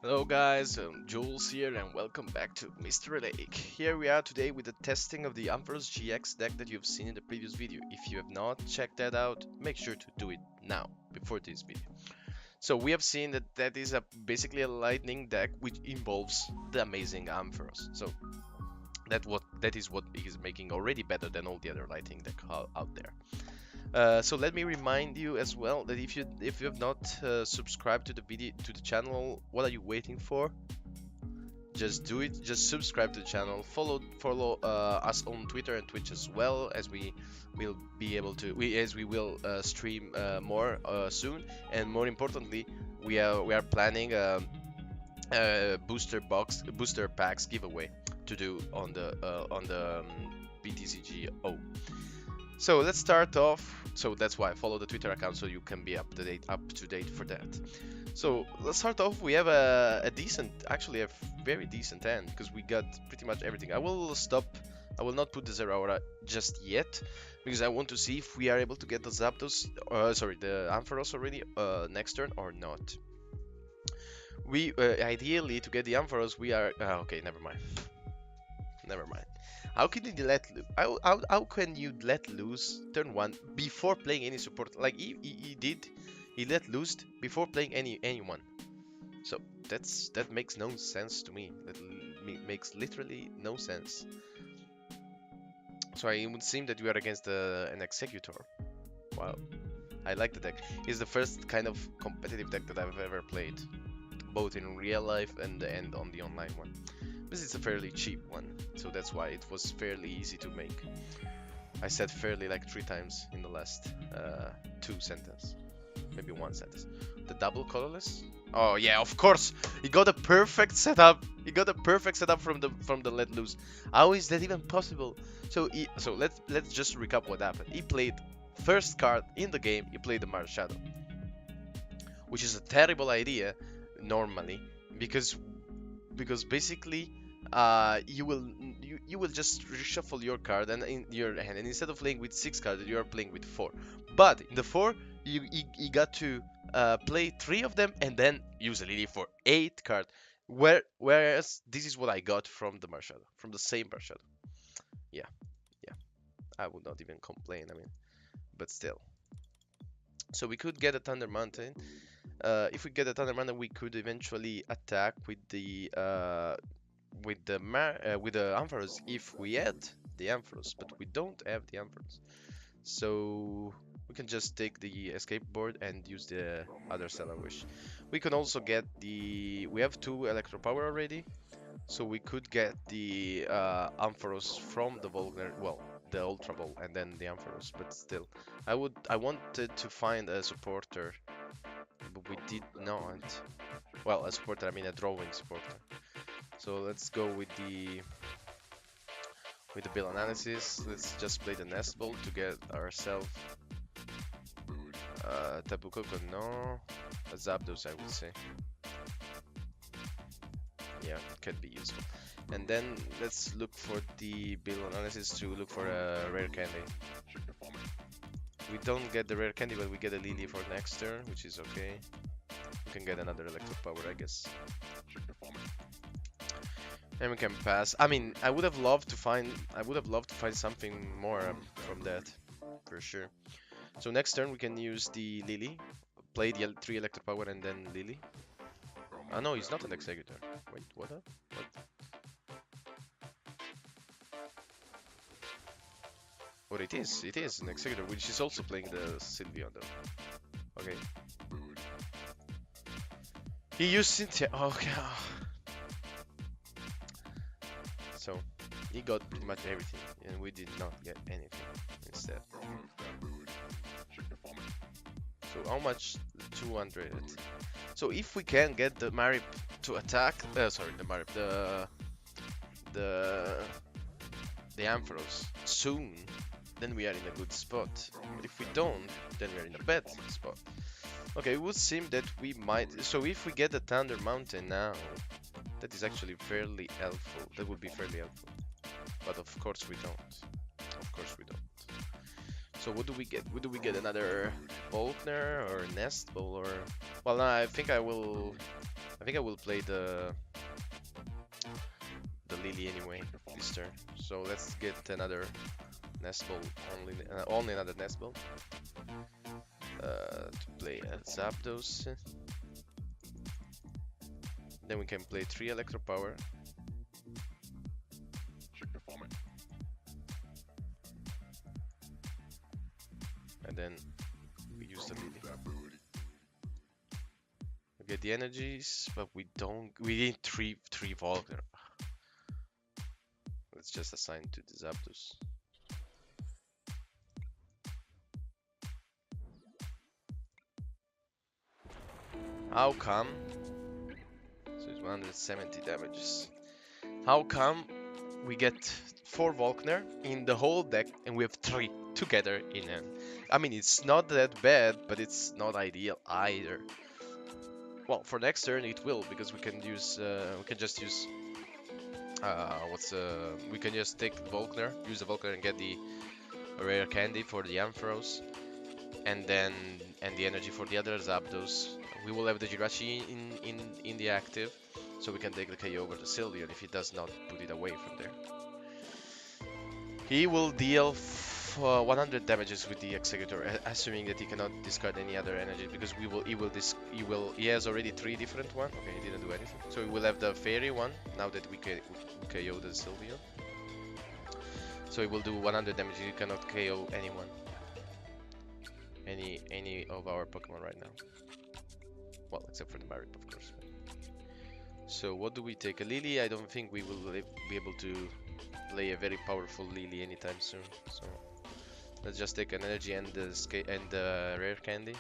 Hello guys, Jules here and welcome back to Mystery Lake. Here we are today with the testing of the Ampharos GX deck that you've seen in the previous video. If you have not checked that out, make sure to do it now, before this video. So we have seen that that is basically a lightning deck which involves the amazing Ampharos. So that is what is making already better than all the other lightning deck out there. So let me remind you as well that if you have not subscribed to the channel, what are you waiting for? Just do it. Just subscribe to the channel. Follow us on Twitter and Twitch as well, as we will be able to we will stream more soon. And more importantly, we are planning booster packs giveaway to do on the BTCGO. So let's start off. So that's why I follow the Twitter account, so you can be up to date for that. So let's start off. We have a decent, actually a very decent hand because we got pretty much everything. I will stop. I will not put the Zeraora just yet because I want to see if we are able to get the Zapdos, the Ampharos already next turn or not. We ideally to get the Ampharos, we are okay. Never mind. Never mind. How can you let loose turn one before playing any support? Like he let loose before playing anyone. So that makes no sense to me. Makes literally no sense. So it would seem that we are against an executor. Wow, I like the deck. It's the first kind of competitive deck that I've ever played, both in real life and on the online one. This is a fairly cheap one, so that's why it was fairly easy to make. I said fairly like 3 times in the last 2 sentences, maybe 1 sentence. The double colorless? Oh yeah, of course. He got a perfect setup. He got a perfect setup from the let loose. How is that even possible? So let's just recap what happened. He played first card in the game. He played the Mars Shadow, which is a terrible idea normally because basically you will just reshuffle your card and in your hand, and instead of playing with 6 cards you are playing with 4, but in the 4 you got to play 3 of them and then use a lily for 8 cards, whereas this is what I got from the Marshall, from the same Marshall. Yeah, yeah, I would not even complain, I mean, but still. So we could get a Thunder Mountain. If we get a Thunder Mountain, we could eventually attack with the Ampharos if we had the Ampharos, but we don't have the Ampharos. So we can just take the escape board and use the other Stellar Wish. We can also get we have 2 Electro Power already, so we could get the Ampharos from the Volgner, well, the Ultra Ball, and then the Ampharos. But still, I wanted to find a supporter, but we did not. Well, a supporter, I mean a drawing supporter. So let's go with the build analysis. Let's just play the Nest Ball to get ourselves Tapu Koko, no, a Zapdos, I would say. Yeah, it could be useful. And then let's look for the build analysis to look for a rare candy. We don't get the rare candy, but we get a Lily for next turn, which is okay. We can get another Electric Power, I guess. And we can pass. I mean, I would have loved to find something more from that, for sure. So next turn we can use the Lily, play the 3 Electric Power and then Lily. Ah no, he's not an Executor. Wait, what? What? Or it is an Executor, which is also playing the Sylveon though. Okay. He used Cynthia. Okay. So he got pretty much everything, and we did not get anything instead. So how much? 200. So if we can get the Marip to attack, sorry, the Marip, the Ampharos soon, then we are in a good spot. But if we don't, then we are in a bad spot. Okay, it would seem that we might. So if we get the Thunder Mountain now, that is actually fairly helpful. That would be fairly helpful. But of course we don't. Of course we don't. So what do we get? What do we get? Another Volkner or Nest Ball or? Well, no, I think think I will play the Lily anyway this turn. So let's get another nest ball, only another nest ball. To play Zapdos. Then we can play 3 Electro Power. And then we use the Lily. We get the energies, but we don't. We need three Volkner. Let's just assign to the Zapdos. How come? So it's 170 damages. How come we get 4 Volkner in the whole deck and we have 3 together in an... I mean, it's not that bad, but it's not ideal either. Well, for next turn it will, because we can use, we can just use, we can just take Volkner, use the Volkner and get the rare candy for the Ampharos, and then the energy for the other Zapdos. We will have the Jirachi in the active, so we can take the KO over the Sylveon if he does not put it away from there. He will deal 100 damages with the Executor, assuming that he cannot discard any other energy, because he has already 3 different ones. Okay, he didn't do anything. So we will have the Fairy one now that we KO the Sylveon. So he will do 100 damage. He cannot KO anyone, any of our Pokemon right now. Well, except for the Marip, of course. So what do we take? A Lily? I don't think we will be able to play a very powerful Lily anytime soon. So let's just take an energy and the rare candy.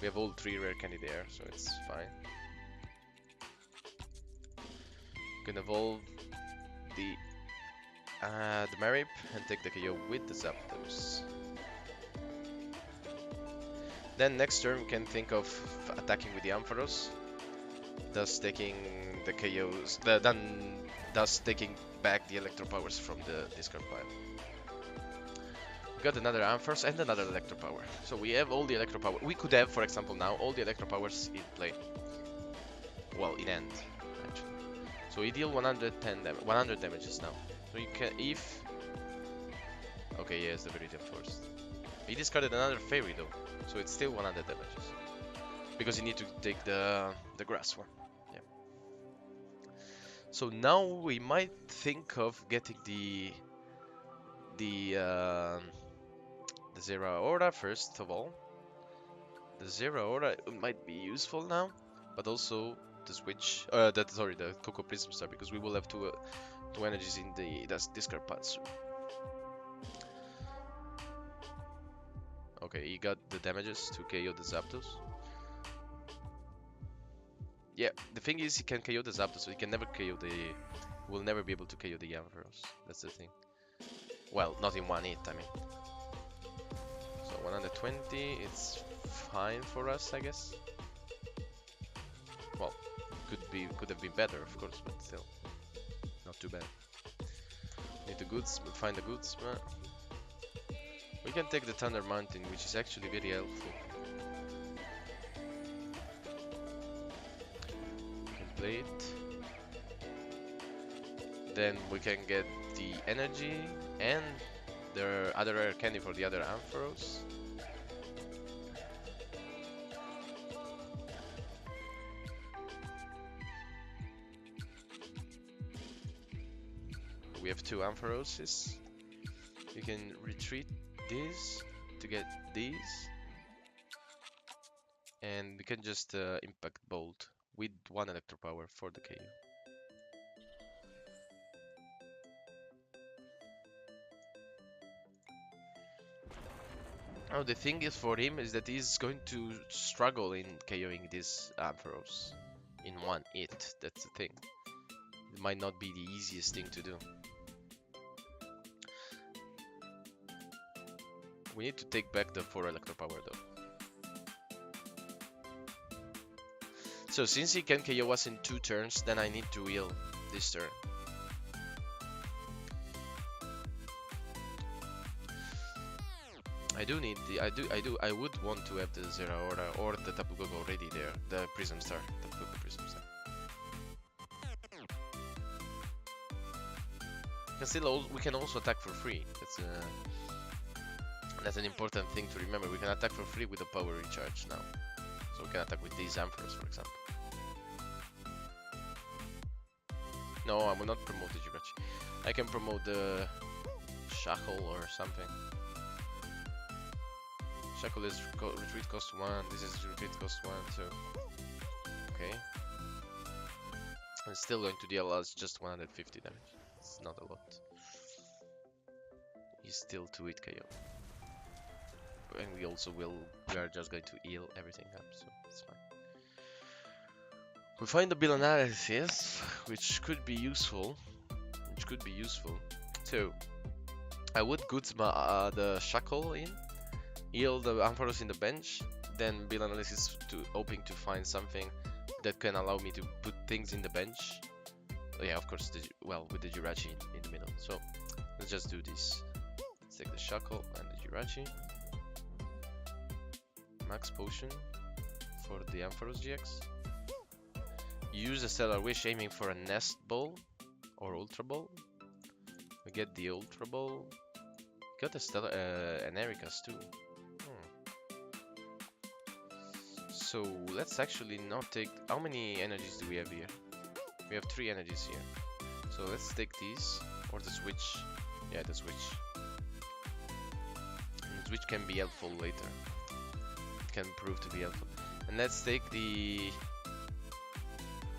We have all 3 rare candy there, so it's fine. We can evolve the Marip and take the KO with the Zapdos. Then next turn we can think of attacking with the Ampharos, thus taking the KOs, thus taking back the Electro Powers from the discard pile. We got another Ampharos and another Electro Power. So we have all the Electro Power. We could have, for example, now all the Electro Powers in play. Well, in end, actually. So we deal 100 damages now. So you can, if... Okay, yes, the Viridian first. He discarded another Fairy though, so it's still 100 damages. Because you need to take the grass one. Yeah. So now we might think of getting the Zera Aura first of all. The Zera Aura might be useful now, but also the switch. The Coco Prism Star, because we will have two energies in the discard pile soon. Okay, he got the damages to KO the Zapdos. Yeah, the thing is he can KO the Zapdos, so he can never KO the... Will never be able to KO the Ampharos. That's the thing. Well, not in one hit, I mean. So 120, it's fine for us, I guess. Well, could have been better, of course, but still, not too bad. Need the goods, but find the goods. We can take the Thunder Mountain, which is actually very helpful. We can play it. Then we can get the energy and the other rare candy for the other Ampharos. We have 2 Ampharoses. We can retreat this to get these, and we can just Impact Bolt with 1 Electro Power for the KO. Now the thing is for him is that he's going to struggle in KOing this Ampharos in one hit. That's the thing. It might not be the easiest thing to do. We need to take back the 4 Electro Power though. So since he can KO us in 2 turns, then I need to heal this turn. I do need the I would want to have the Zeraora or the Tapu Koko already there, the Prism Star, Tapu Koko Prism Star. We can also attack for free. That's an important thing to remember. We can attack for free with a power recharge now. So we can attack with these Ampharos, for example. No, I will not promote the Jirachi. I can promote the Shackle or something. Shackle is retreat cost 1, this is retreat cost 1, so... Okay. It's still going to deal us just 150 damage. It's not a lot. He's still 2-hit KO. And we are just going to heal everything up, so it's fine. We find the bill analysis, which could be useful. So, I would Guzma the Shackle in, heal the Ampharos in the bench, then bill analysis hoping to find something that can allow me to put things in the bench. Oh, yeah, of course, with the Jirachi in the middle. So, let's just do this. Let's take the Shackle and the Jirachi. Max Potion for the Ampharos GX. Use the Stellar Wish aiming for a Nest Ball or Ultra Ball. We get the Ultra Ball. Got the Stellar and Erika's too. So let's actually not take. How many energies do we have here? We have 3 energies here. So let's take these or the switch. Yeah, the switch. And the switch can be helpful later. It can prove to be helpful. And let's take the.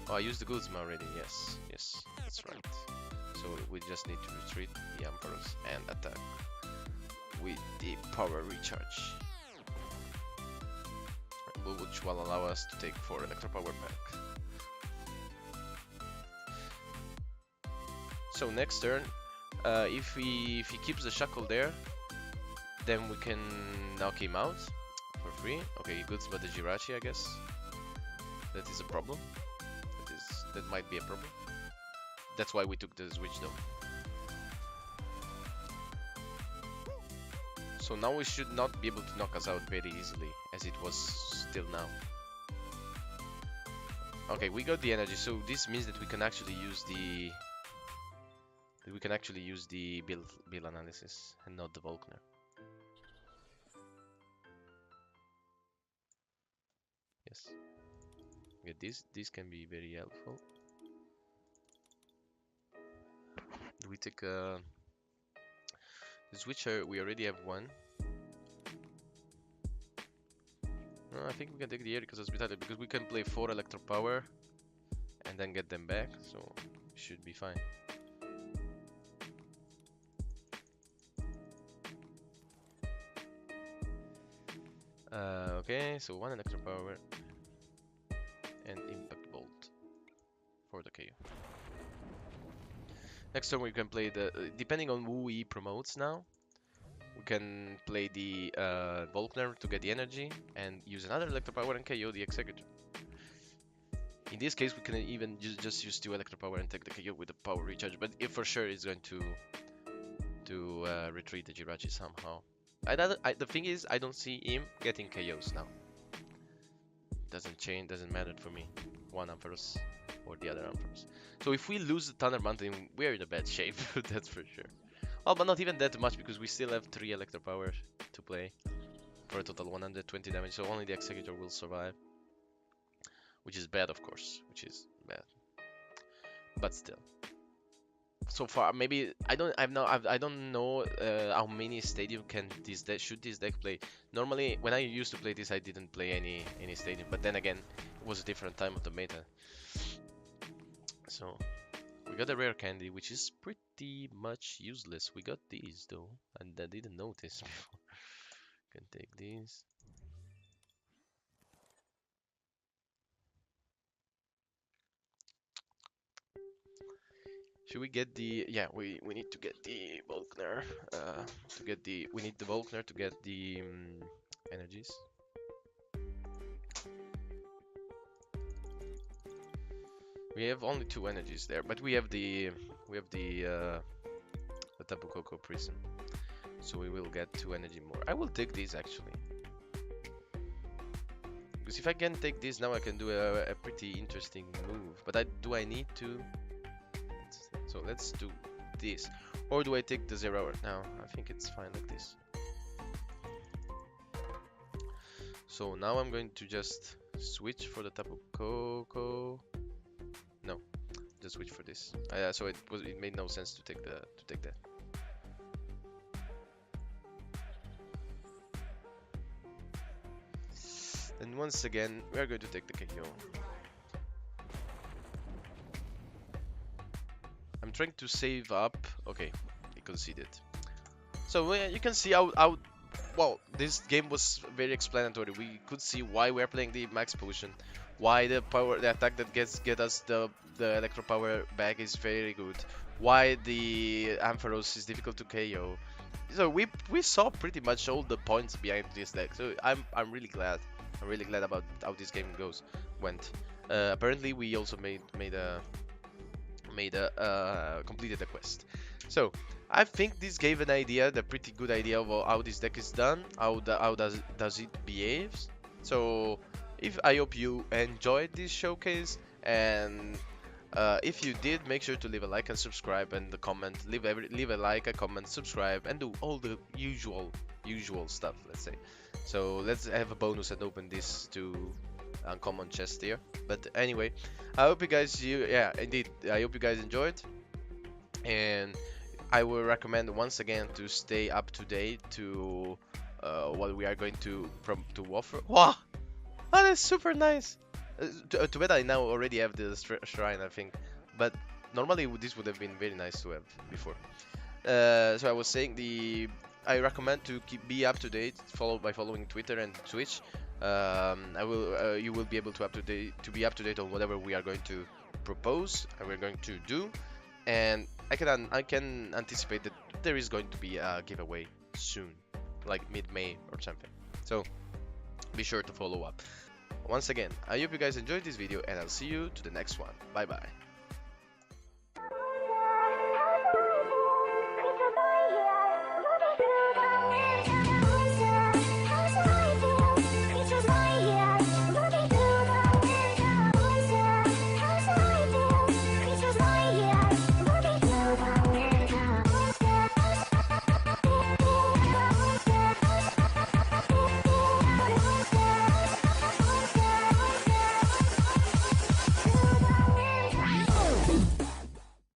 Oh, I used the Guzma already. Yes, that's right. So we just need to retreat the Ampharos and attack with the power recharge, which will allow us to take 4 Electro Power back. So next turn, if he keeps the Shackle there, then we can knock him out for free. Okay, he goods but the Jirachi, I guess. That is a problem. That might be a problem. That's why we took the switch though. So now we should not be able to knock us out very easily, as it was still now. Okay, we got the energy, so this means that we can actually use the bill analysis and not the Volkner. Yes. Get this. This can be very helpful. We take the switcher. We already have one. No, I think we can take the Erika's Hospitality because we can play 4 Electro Power and then get them back, so we should be fine. Okay, so 1 Electro Power and Impact Bolt for the KO. Next turn we can play the, depending on who he promotes now, we can play the Volkner to get the energy and use another Electro Power and KO the Executor. In this case we can even just use 2 Electro Power and take the KO with the Power Recharge, but if for sure it's going to retreat the Jirachi somehow. The thing is, I don't see him getting KOs now. Doesn't change, doesn't matter for me. One Ampharos or the other Ampharos. So if we lose the Thunder Mountain, we're in a bad shape, that's for sure. Well, but not even that much, because we still have 3 Electro Power to play for a total 120 damage, so only the Executor will survive. Which is bad, of course, which is bad. But still. So far, maybe I don't know how many stadium should this deck play. Normally, when I used to play this, I didn't play any stadium. But then again, it was a different time of the meta. So we got a rare candy, which is pretty much useless. We got these though, and I didn't notice before. Can take these. Should we get the, yeah, we need to get the Volkner, we need the Volkner to get the energies. We have only 2 energies there, but we have the Tapu Koko Prism. So we will get 2 energy more. I will take this actually. Because if I can take this now, I can do a pretty interesting move. But do I need to? So let's do this. Or do I take the 0 hour now? I think it's fine like this. So now I'm going to just switch for the Tapu Koko. No, just switch for this. So it made no sense to take that. And once again, we are going to take the KO. I'm trying to save up. Okay, he conceded. So you can see how well this game was very explanatory. We could see why we're playing the max potion, why the attack that get us the electro power back is very good, why the Ampharos is difficult to KO. So we saw pretty much all the points behind this deck. So I'm really glad. I'm really glad about how this game went. Apparently we also completed the quest. So I think this gave an idea, the pretty good idea of how this deck is done, how does it behaves. So I hope you enjoyed this showcase, and if you did, make sure to leave a like and subscribe and the comment. Leave a like, a comment, subscribe, and do all the usual stuff. Let's say. So let's have a bonus and open this to uncommon chest here. But anyway, I hope you guys I hope you guys enjoyed, and I will recommend once again to stay up to date to what we are going to offer. Wow, that is super nice. Too bad I now already have the shrine, I think, but normally this would have been very nice to have before. So I was saying I recommend to be up to date, by following Twitter and Twitch. You will be able to be up to date on whatever we are going to propose and we're going to do, and I can anticipate that there is going to be a giveaway soon, like mid-May or something. So be sure to follow up. Once again, I hope you guys enjoyed this video, and I'll see you to the next one. Bye bye.